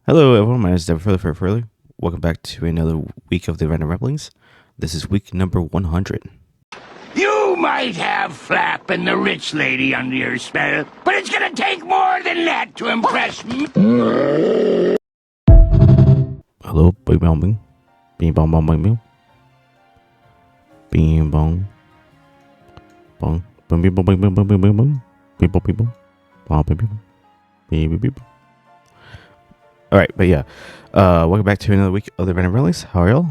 Hello, everyone. My name is David Furley. Welcome back to another week of the Random Ramblings. This is week number 100. You might have Flap and the rich lady under your spell, but it's gonna take more than that to impress me. Hello, bing bong bing. Bing bong bong bing bing. Bing bong. Bong. Bing bing bong bing bing bing bing bing bing. Bing bong bing bong. Bong bing bing. Bing bing bing. Alright, but yeah. Welcome back to another week of the Random Ramblings. How are y'all?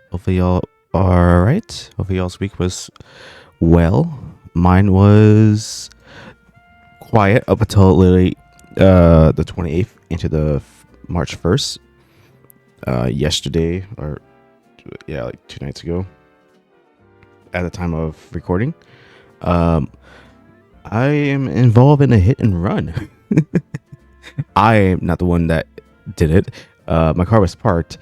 Hopefully y'all are alright. Hopefully y'all's week was well. Mine was quiet up until literally the 28th into the March 1st. Yesterday, or yeah, like 2 nights ago, at the time of recording, I am involved in a hit and run. I am not the one that did it. My car was parked.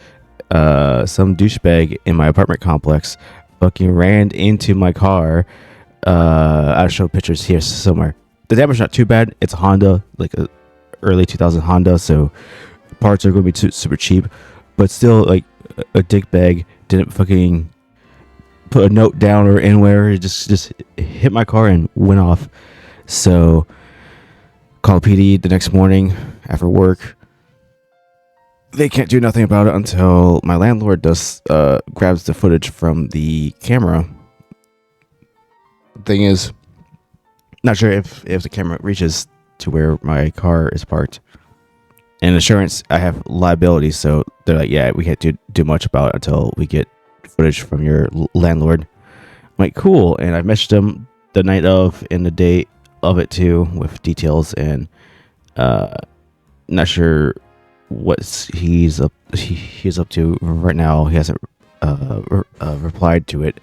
Some douchebag in my apartment complex fucking ran into my car. I'll show pictures here somewhere. The damage not too bad. It's a Honda, like a early 2000 Honda, so parts are going to be super cheap. But still, like a dickbag didn't fucking put a note down or anywhere. It just hit my car and went off. So called PD the next morning after work. They can't do nothing about it until my landlord grabs the footage from the camera. Thing is, not sure if the camera reaches to where my car is parked. And insurance, I have liability, so they're like, yeah, we can't do much about it until we get footage from your landlord. I'm like, cool. And I messaged them the night of and the day of it too, with details, and not sure what he's up to right now. He hasn't replied to it,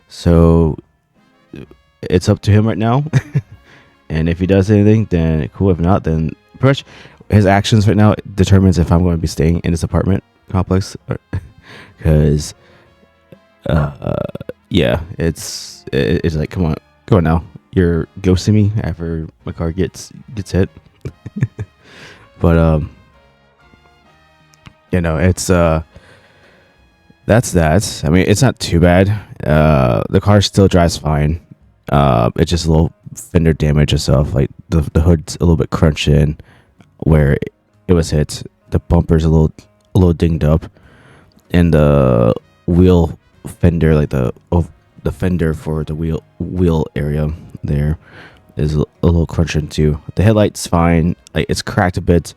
so it's up to him right now. And if he does anything, then cool. If not, then pretty much his actions right now determines if I'm going to be staying in this apartment complex, because yeah, it's like, come on now, you're ghosting me after my car gets hit. But it's that's that. I mean, it's not too bad. The car still drives fine. It's just a little fender damage and stuff. Like the hood's a little bit crunched in where it was hit. The bumper's a little dinged up, and the wheel fender, like the fender for the wheel area there, is a little crunched in too. The headlight's fine. Like, it's cracked a bit.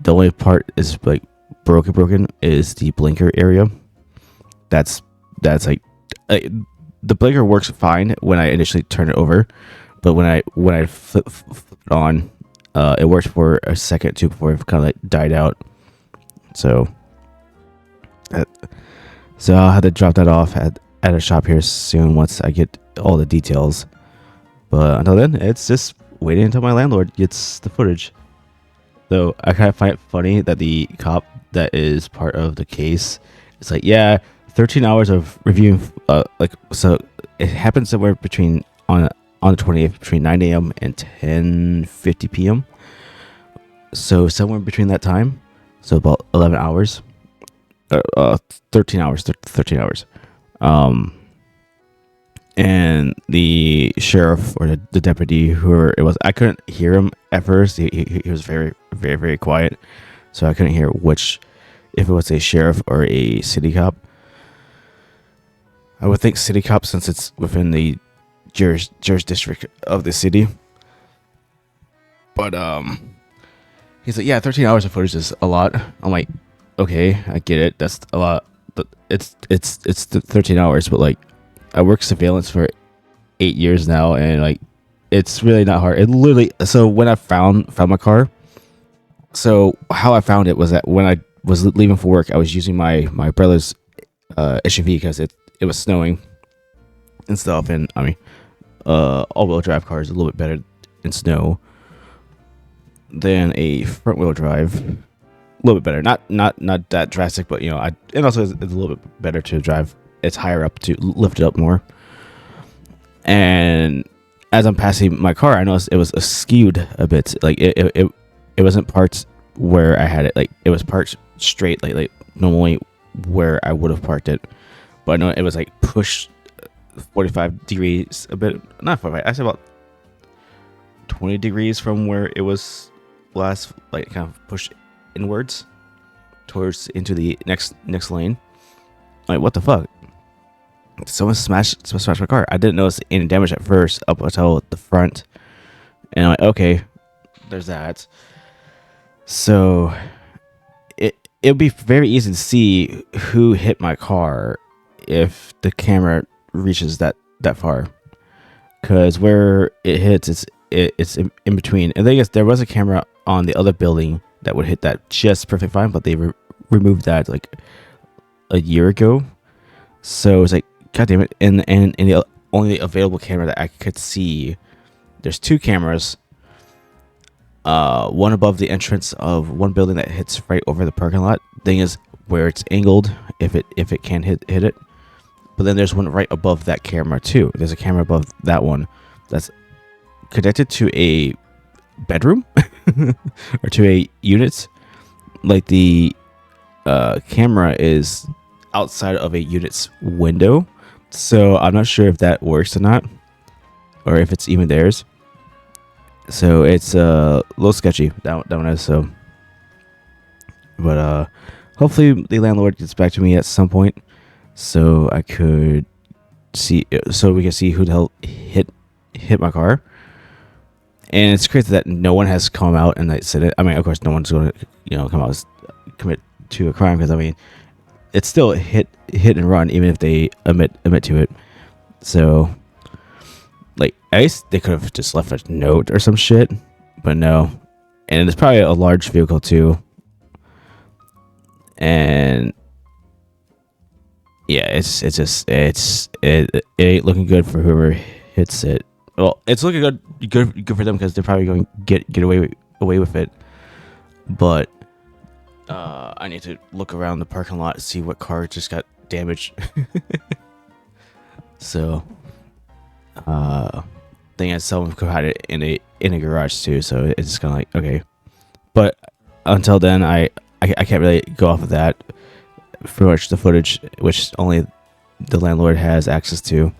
The only part is like broken is the blinker area. That's like the blinker works fine when I initially turn it over, but when I flip it on, it worked for a second or two before it kind of like died out. So I'll have to drop that off at a shop here soon once I get all the details. But until then, it's just waiting until my landlord gets the footage. Though I kind of find it funny that the cop that is part of the case is like, yeah, 13 hours of reviewing, so it happened somewhere between on the 28th between 9 a.m. and 10:50 p.m. So somewhere between that time, so about 11 hours, 13 hours. And the sheriff or the deputy, whoever it was, I couldn't hear him at first. He was very, very, very quiet, so I couldn't hear if it was a sheriff or a city cop. I would think city cop, since it's within the jurisdiction of the city. But he's like, yeah, 13 hours of footage is a lot. I'm like, okay, I get it, that's a lot, but it's 13 hours, but like, I work surveillance for 8 years now, and like, it's really not hard. It literally, so when I found my car, so how I found it was that when I was leaving for work, I was using my brother's SUV because it was snowing and stuff, and I mean, all-wheel drive car is a little bit better in snow than a front-wheel drive. A little bit better, not that drastic, but and also it's a little bit better to drive. It's higher up to lift it up more. And as I'm passing my car, I noticed it was skewed a bit. Like it wasn't parked where I had it. Like it was parked straight, like normally where I would have parked it. But I know it was like pushed 45 degrees a bit. Not 45. I said about 20 degrees from where it was last, like kind of pushed inwards towards into the next lane. Like what the fuck? Someone smashed my car. I didn't notice any damage at first up until the front, and I'm like, okay, there's that. So it'll be very easy to see who hit my car if the camera reaches that far, because where it hits, it's in between. And I guess there was a camera on the other building that would hit that just perfect fine, but they removed that like a year ago. So it's like, god damn it. And the only available camera that I could see, there's two cameras, one above the entrance of one building that hits right over the parking lot. Thing is where it's angled, if it can hit it. But then there's one right above that camera too. There's a camera above that one that's connected to a bedroom or to a unit. Like the camera is outside of a unit's window, so I'm not sure if that works or not, or if it's even theirs. So it's a little sketchy, that one is. So, but hopefully the landlord gets back to me at some point, so I could see, so we can see who the hell hit my car. And it's crazy that no one has come out and said it. I mean, of course, no one's going to come out and commit to a crime, because I mean, it's still hit and run, even if they admit to it. So, like, at least they could have just left a note or some shit, but no. And it's probably a large vehicle too. And yeah, it ain't looking good for whoever hits it. Well, it's looking good for them, because they're probably going to get away with it. But I need to look around the parking lot to see what car just got damaged. So, thing is, someone could have had it in a garage too. So it's just kind of like, okay. But until then, I can't really go off of that. Pretty much the footage, which only the landlord has access to.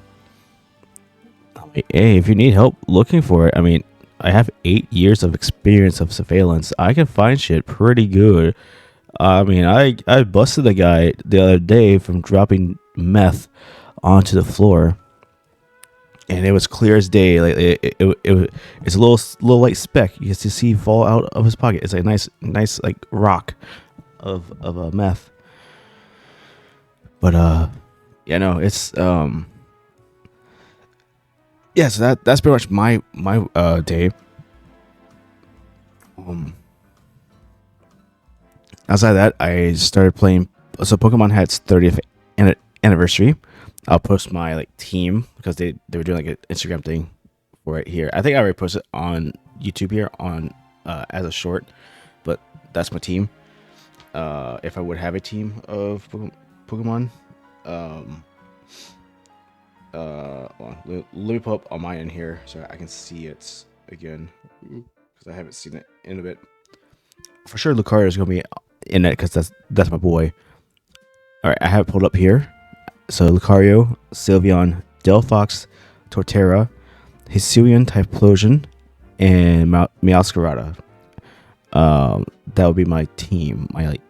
Hey, if you need help looking for it, I mean, I have 8 years of experience of surveillance. I can find shit pretty good. I mean, I busted a guy the other day from dropping meth onto the floor, and it was clear as day. Like it's a little light speck you can see fall out of his pocket. It's a nice like rock of a meth. But yeah, no, it's yeah. So that's pretty much my day. Outside of that, I started playing. So Pokemon had its 30th anniversary. I'll post my like team, because they were doing like an Instagram thing for it here. I think I already posted on YouTube here on as a short, but that's my team. If I would have a team of Pokemon, let me pull up on my end here so I can see it again, because I haven't seen it in a bit. For sure, Lucario is gonna be in it, because that's my boy. All right, I have it pulled up here. So Lucario, Sylveon, Delphox, Torterra, Hisuian, Typhlosion, and Meowscarada. That would be my team, my like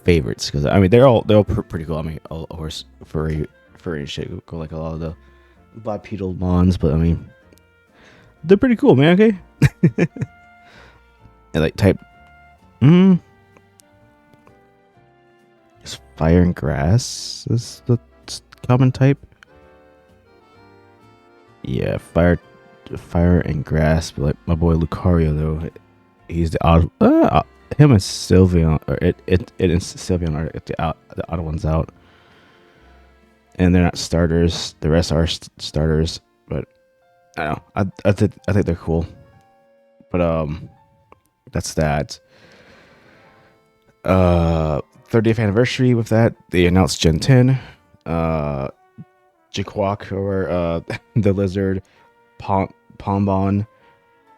favorites, because I mean they're all pretty cool. I mean, of course, furry and shit go like a lot of the bipedal mons, but I mean they're pretty cool, man. Okay, and like type, is fire and grass is the common type. Yeah, fire and grass. But like my boy Lucario though, he's the odd. Him and Sylveon, or it and Sylveon are the odd ones out, and they're not starters. The rest are starters, but I don't know. I think they're cool. But that's that. 30th anniversary with that. They announced Gen 10. Jaquak, or the lizard, Pombon,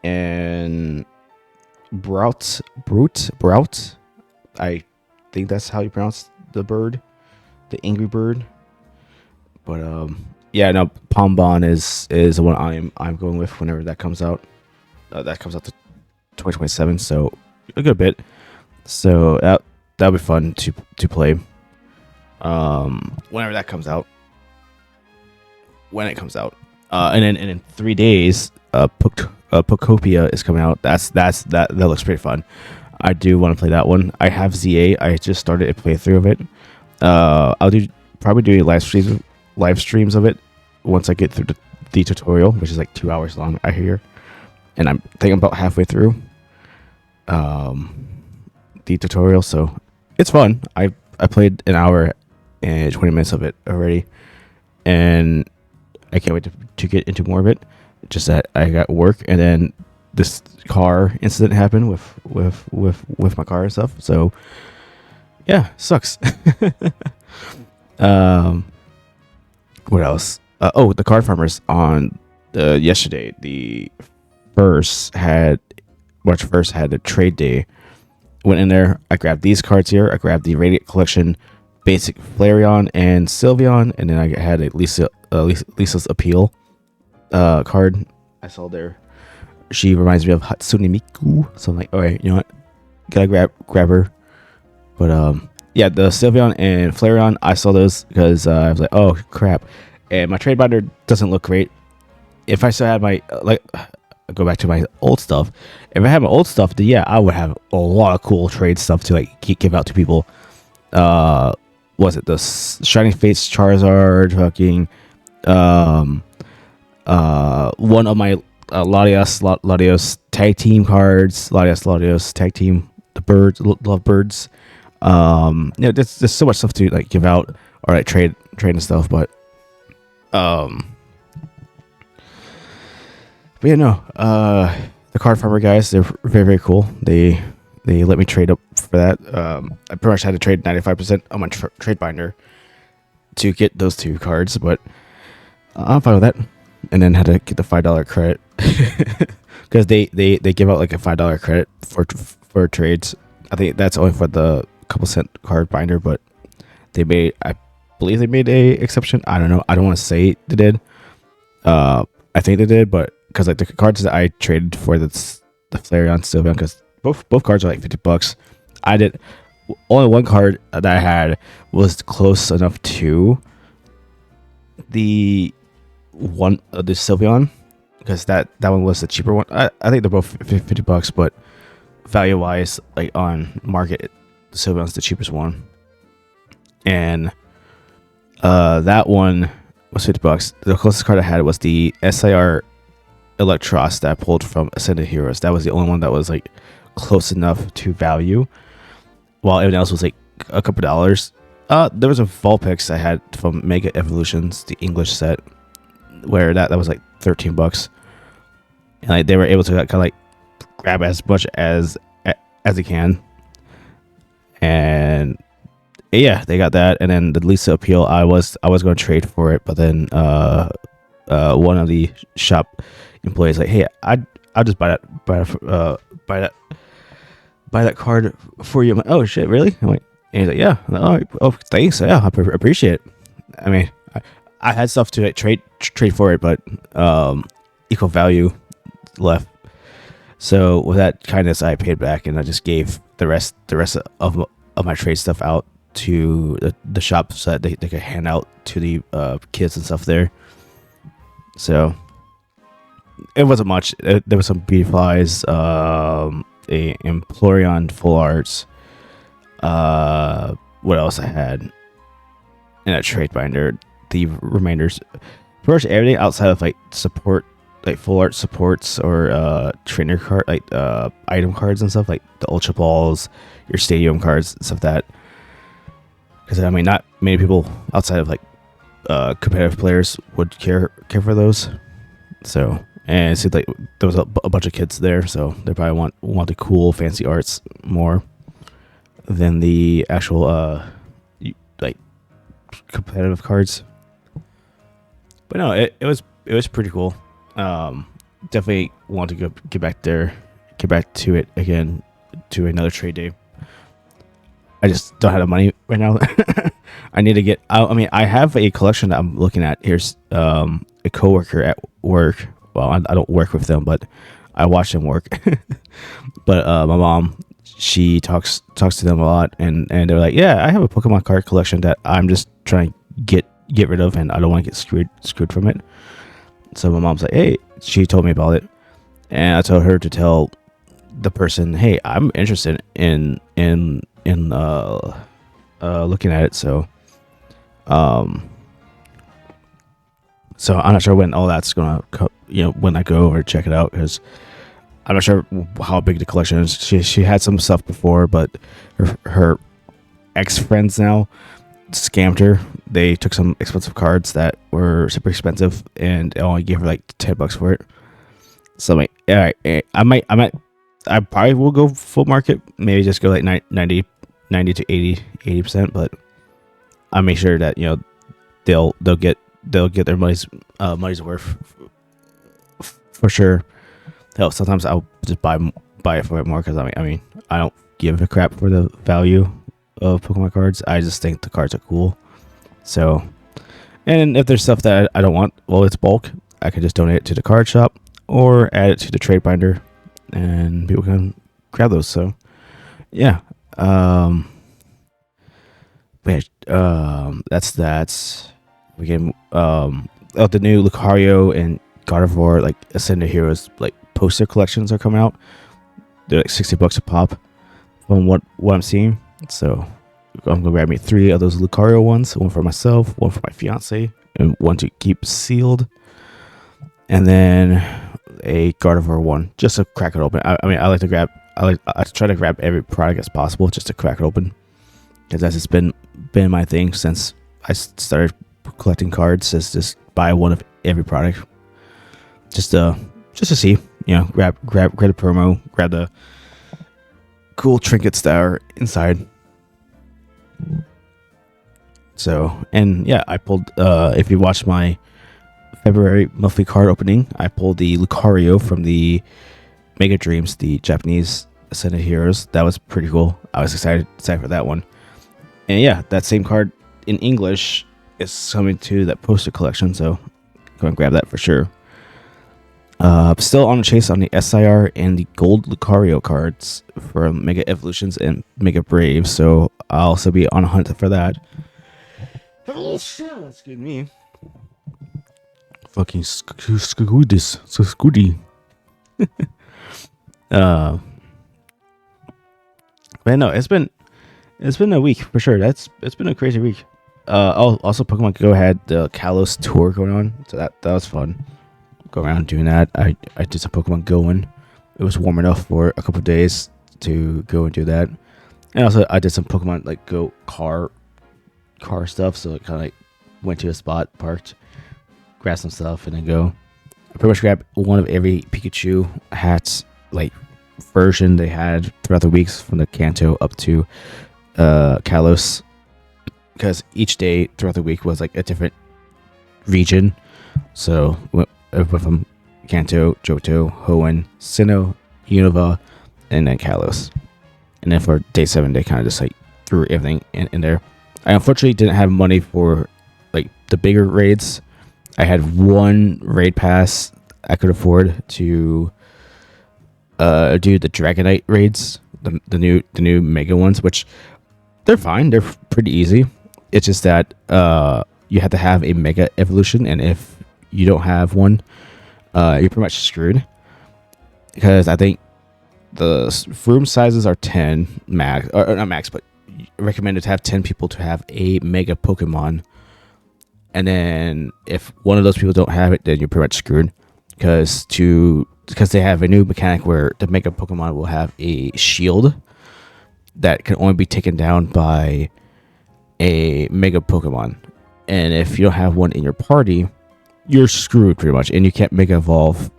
and Brout. I think that's how you pronounce the bird, the angry bird. But yeah, no, Pombon is the one I'm going with whenever that comes out. That comes out to 2027, so a good bit. So that'll be fun to play. Whenever that comes out. When it comes out. And then in 3 days, Pokopia is coming out. That looks pretty fun. I do want to play that one. I have ZA. I just started a playthrough of it. I'll probably do live streams of it once I get through the tutorial, which is like 2 hours long, I hear. And I'm thinking about halfway through the tutorial, so it's fun. I played an hour and 20 minutes of it already, and I can't wait to get into more of it. Just that I got work, and then this car incident happened with my car and stuff. So yeah, sucks. What else? The card farmers on yesterday. The March 1st had a trade day. Went in there. I grabbed these cards here. I grabbed the Radiant Collection, Basic Flareon and Sylveon, and then I had a Lisa's Appeal card. I saw there. She reminds me of Hatsune Miku, so I'm like, all right, you know what? Gotta grab her. But yeah, the Sylveon and Flareon, I saw those because I was like, oh crap, and my trade binder doesn't look great. If I still had my go back to my old stuff. If I had my old stuff, then yeah, I would have a lot of cool trade stuff to like give out to people. Was it the Shining Fates Charizard, fucking one of my Latios tag team cards, Latios tag team, the birds, love birds. There's so much stuff to like give out or like trade and stuff, but yeah, no, the card farmer guys, they're very, very cool. They let me trade up for that. I pretty much had to trade 95% on my trade binder to get those two cards, but I'm fine with that. And then had to get the $5 credit because they give out like a $5 credit for trades. I think that's only for the couple cent card binder, but I believe they made a exception. I don't know. I don't want to say they did. I think they did, but because like the cards that I traded for the Flareon Sylveon, because both cards are like $50. I did only one card that I had was close enough to the Sylveon, because that one was the cheaper one. I think they're both $50, but value wise, like on market, the Sylveon's the cheapest one, and that one was $50. The closest card I had was the SIR Electros that I pulled from Ascended Heroes. That was the only one that was like close enough to value, while everything else was like a couple dollars. There was a Vulpix I had from Mega Evolutions, the English set, where that was like $13, and like they were able to kind of like grab as much as they can, and yeah, they got that. And then the Lisa Appeal, I was going to trade for it, but then one of the shop employees like, hey, I'll just buy that card for you. I'm like, oh shit, really? I'm like, and he's like, yeah. I'm like, oh, thanks. Yeah, I appreciate it. I mean, I had stuff to like, trade for it, but equal value left. So with that kindness, I paid back, and I just gave the rest of my trade stuff out to the shop so that they could hand out to the kids and stuff there. So it wasn't much. There was some Beeflies, a Emploreon full arts. What else I had in that trade binder? The remainders, pretty much everything outside of like support, like full art supports or trainer card, like item cards and stuff, like the Ultra Balls, your stadium cards, stuff like that. Because I mean, not many people outside of like competitive players would care for those. So, and it seemed like there was a bunch of kids there, so they probably want the cool fancy arts more than the actual like competitive cards. But no, it was pretty cool. Definitely want to get back there get back to it again to another trade day. I just don't have the money right now. I need to get. I mean, I have a collection that I'm looking at. Here's a coworker at work. Well, I don't work with them, but I watch them work. But my mom, she talks to them a lot, and they're like, yeah, I have a Pokemon card collection that I'm just trying to get rid of, and I don't want to get screwed from it. So my mom's like, hey, she told me about it, and I told her to tell the person, hey, I'm interested in looking at it. So I'm not sure when all that's gonna when I go over check it out, because I'm not sure how big the collection is. She had some stuff before, but her ex-friends now scammed her. They took some expensive cards that were super expensive and only gave her like $10 for it. So I'm like, all right, I probably will go full market, maybe just go like 90 to 80%, but I'll make sure that they'll get their money's worth for sure. Hell, sometimes I'll just buy it for it more, because I mean I don't give a crap for the value of Pokemon cards. I just think the cards are cool. So, and if there's stuff that I don't want, well, it's bulk, I could just donate it to the card shop or add it to the trade binder, and people can grab those. So, yeah. That's we can the new Lucario and God of War like Ascended Heroes like poster collections are coming out. They're like $60 a pop from what I'm seeing. So I'm gonna grab me 3 of those Lucario ones, one for myself, one for my fiance, and one to keep sealed, and then a God of War one just to crack it open. I mean, I try to grab every product as possible just to crack it open, because that's just been my thing since I started collecting cards. Is just buy one of every product, just to see, grab the promo, grab the cool trinkets that are inside. So, and yeah, I pulled, if you watched my February monthly card opening, I pulled the Lucario from the Mega Dreams, the Japanese Ascended Heroes. That was pretty cool. I was excited for that one. And yeah, that same card in English is coming to that poster collection, so go and grab that for sure. Still on the chase on the SIR and the gold Lucario cards for Mega Evolutions and Mega Brave, so I'll also be on a hunt for that. Excuse me. Fucking Scoody. But no, it's been a week for sure. It's been a crazy week. Also Pokemon Go had the Kalos tour going on, so that was fun. Go around doing that. I did some Pokemon Going. It was warm enough for a couple of days to go and do that. And also I did some Pokemon like Go car stuff, so it kind of like went to a spot, parked, grabbed some stuff, and then go. I pretty much grabbed one of every Pikachu hats like version they had throughout the weeks, from the Kanto up to Kalos, because each day throughout the week was like a different region. So went from Kanto, Johto, Hoenn, Sinnoh, Unova, and then Kalos. And then for day 7, they kind of just like threw everything in there. I unfortunately didn't have money for like the bigger raids. I had one raid pass I could afford to do the Dragonite raids, the new mega ones, which they're fine. They're pretty easy. It's just that you have to have a Mega Evolution, and if you don't have one, you're pretty much screwed. Because I think the room sizes are 10 max, or not max, but recommended to have 10 people to have a Mega Pokemon. And then if one of those people don't have it, then you're pretty much screwed. Because they have a new mechanic where the Mega Pokemon will have a shield that can only be taken down by a Mega Pokemon. And if you don't have one in your party, you're screwed pretty much. And you can't Mega Evolve.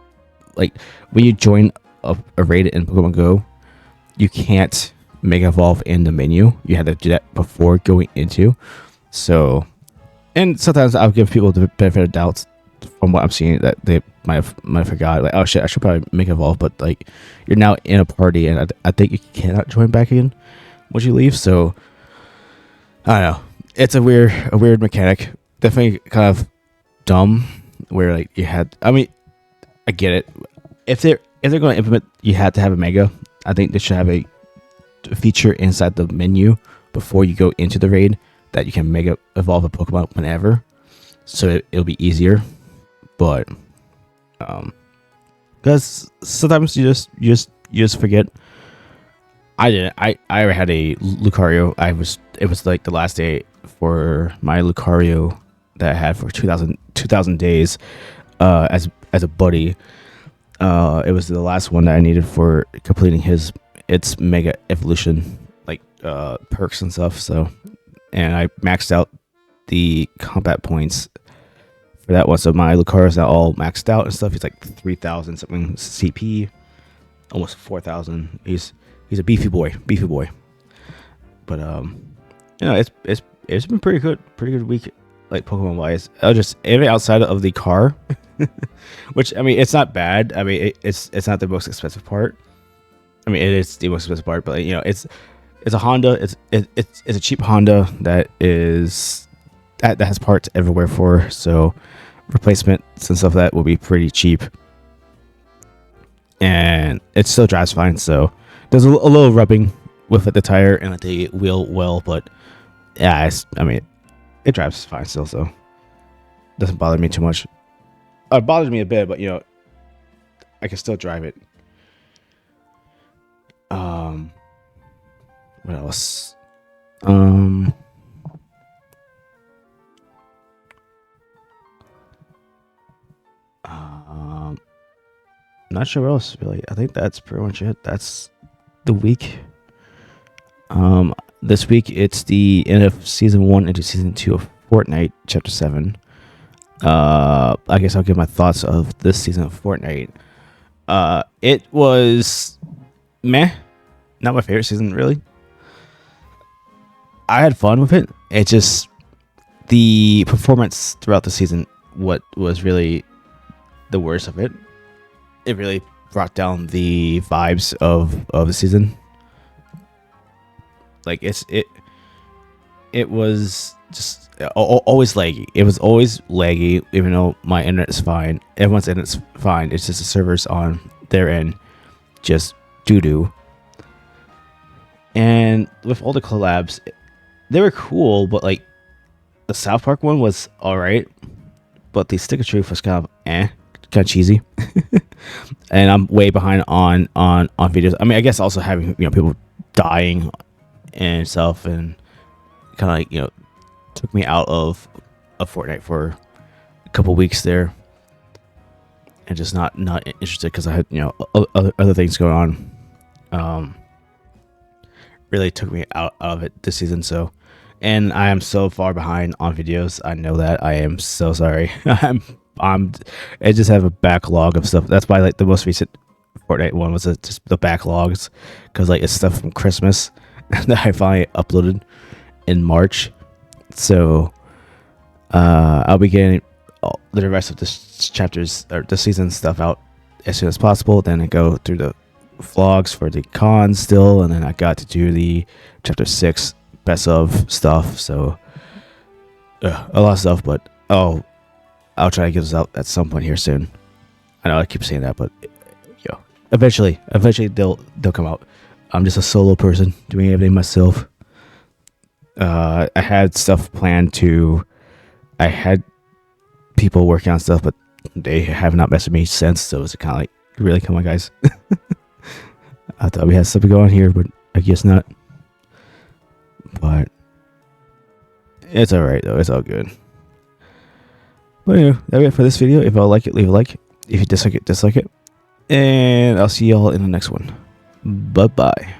Like, when you join a raid in Pokemon Go, you can't Mega Evolve in the menu. You have to do that before going into. So, and sometimes I'll give people the benefit of doubts from what I'm seeing, that they might have forgot. Like, oh shit, I should probably make evolve, but like you're now in a party, and I think you cannot join back again once you leave. So I don't know. It's a weird mechanic. Definitely kind of dumb. Where like you had, I mean, I get it. If they're going to implement, you had to have a mega. I think they should have a feature inside the menu before you go into the raid that you can mega evolve a Pokemon whenever, so it'll be easier. But because sometimes you just forget. I didn't. I had a Lucario. It was like the last day for my Lucario that I had for 2000 days as a buddy. It was the last one that I needed for completing its mega evolution, like perks and stuff. So, and I maxed out the combat points for that one. So my Lucario is now all maxed out and stuff. He's like 3,000 something CP, almost 4,000. He's a beefy boy. But you know, it's been pretty good week, like Pokemon wise. Even outside of the car, which I mean, it's not bad. I mean, it's not the most expensive part. I mean, it is the most expensive part, but like, you know, it's a Honda. It's a cheap Honda that has parts everywhere for. So replacements and stuff like that will be pretty cheap, and it still drives fine. So there's a little rubbing with the tire and the wheel well, but yeah, I mean, it drives fine still, so it doesn't bother me too much. It bothers me a bit, but you know, I can still drive it. What else? Not sure what else really. I think that's pretty much it. That's the week. This week it's the end of season 1 into season 2 of Fortnite chapter 7. I guess I'll give my thoughts of this season of Fortnite. It was meh, not my favorite season really. I had fun with it. It just, the performance throughout the season, what was really the worst of it. It really brought down the vibes of the season. Like it was just always laggy. It was always laggy, even though my internet is fine. Everyone's internet's fine. It's just the servers on their end just doo-doo. And with all the collabs, they were cool, but like the South Park one was alright, but the Stick of Truth was kind of cheesy. And I'm way behind on videos. I mean, I guess also having, you know, people dying and stuff, and kind of like, you know, took me out of Fortnite for a couple weeks there, and just not interested because I had, you know, other things going on. Really took me out of it this season. So, and I am so far behind on videos. I know that. I am so sorry. I just have a backlog of stuff. That's why like the most recent Fortnite one was just the backlogs, because like it's stuff from Christmas that I finally uploaded in March. So I'll be getting the rest of this chapters or the season stuff out as soon as possible. Then I go through the vlogs for the cons still, and then I got to do the chapter 6 best of stuff. So a lot of stuff, but I'll try to get this out at some point here soon. I know I keep saying that, but you know, eventually they'll come out. I'm just a solo person doing everything myself. I had stuff planned to. I had people working on stuff, but they have not messaged me since. So it's kind of like, really, come on, guys. I thought we had something going here, but I guess not. But it's all right though. It's all good. But anyway, that'll be it for this video. If you like it, leave a like. If you dislike it, dislike it. And I'll see y'all in the next one. Bye-bye.